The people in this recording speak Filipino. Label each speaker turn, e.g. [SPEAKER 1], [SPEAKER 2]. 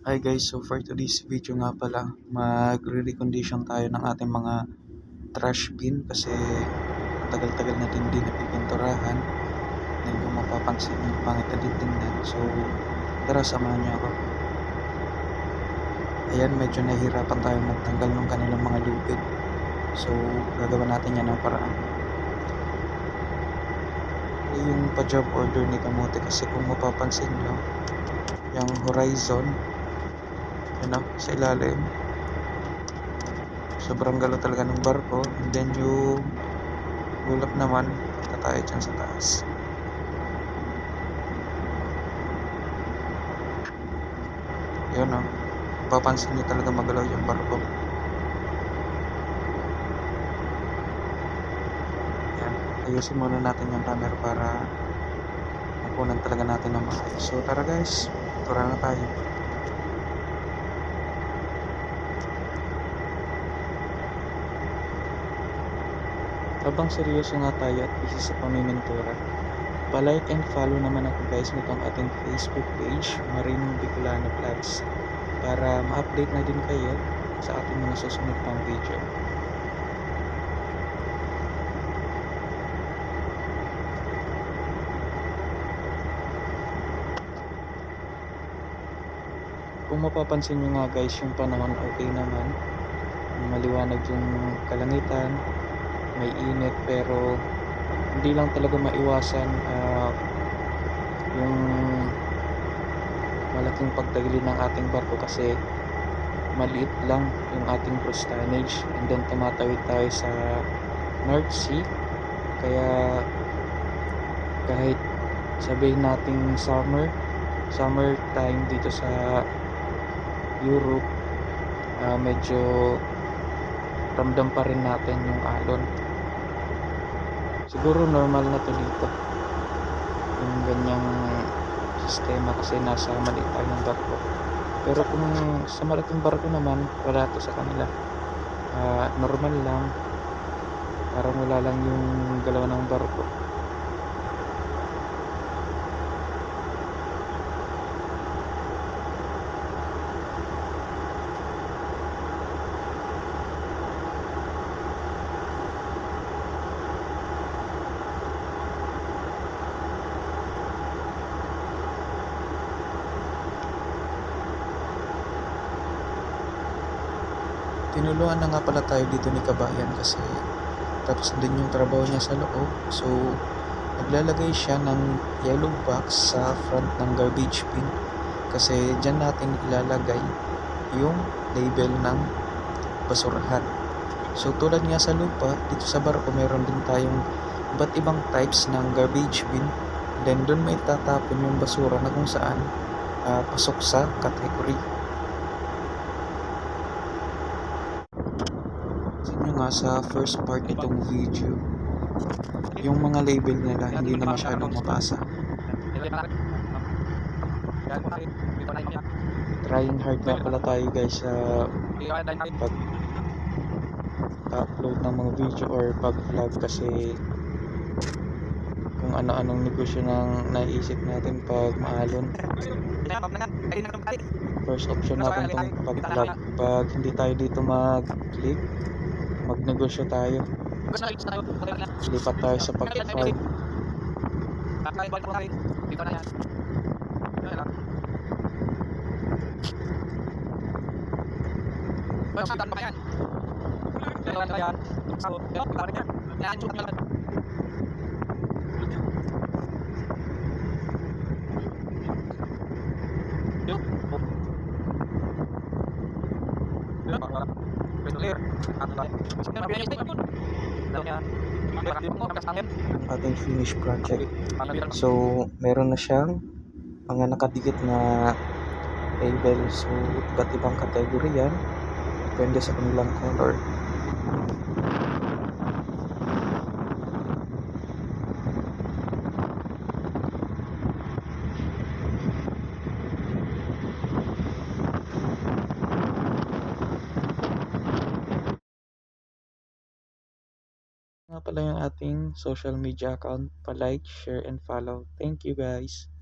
[SPEAKER 1] Hi guys, so for today's video nga pala, magre-recondition tayo ng ating mga trash bin kasi tagal-tagal na din napipinturahan. Then kung mapapansin yung pangit na din tingnan. So tara, samahan niyo ako. Ayan, medyo nahihirapan tayo magtanggal ng kanilang mga lubid. So gagawa natin yan ng paraan. Yung pa-job order ni Kamote kasi kung mapapansin nyo, yung horizon, sa ilalim, sobrang galaw talaga ng barko. And then yung gulap naman, punta tayo dyan sa taas. Yun papansin nyo talaga magalaw yung barko. Yan, ayusin muna natin yung camera para makunan talaga natin ng maayos. So tara guys, tura na tayo. Habang seryoso nga tayo at busy sa pamimintura, pa-like and follow naman ako guys nitong ating Facebook page, Marinong Bicolano Vlogs, para ma-update na din kayo sa ating mga susunod pang video. Kung mapapansin nyo nga guys, yung panahon okay naman, maliwanag yung kalangitan, may init, pero hindi lang talaga maiwasan yung malaking pagtagili ng ating barko kasi maliit lang yung ating cruise tonnage, and then tumatawid tayo sa North Sea. Kaya kahit sabihin nating summer time dito sa Europe, medyo ramdam pa rin natin yung alon. Siguro normal na to dito yung ganyang sistema kasi nasa maliit tayo ng barko. Pero kung sa malaking barko naman, wala to sa kanila. Normal lang, parang wala lang yung galaw ng barko. Tinulungan na nga pala tayo dito ni Kabayan kasi tapos din yung trabaho niya sa loob. So naglalagay siya ng yellow box sa front ng garbage bin kasi dyan natin ilalagay yung label ng basurahan. So tulad nga sa lupa, dito sa barko meron din tayong iba't ibang types ng garbage bin. Then doon may tatapon yung basura na kung saan pasok sa category. Nga sa first part nitong video, yung mga label nila hindi na masyadong mabasa. Trying hard nga pala tayo guys sa pag-upload ng mga video or pag-vlog kasi kung ano-anong negosyo nang naisip natin pag maalon. First option natin itong pag-vlog. Pag hindi tayo dito mag-click, magnegosyo tayo. Lipat tayo sa pag-farm. Ating finished project. So meron na siyang mga nakadikit na label. So iba't ibang category yan, depende sa kanilang color. Nga pala yung ating social media account, pa-like, share, and follow. Thank you guys.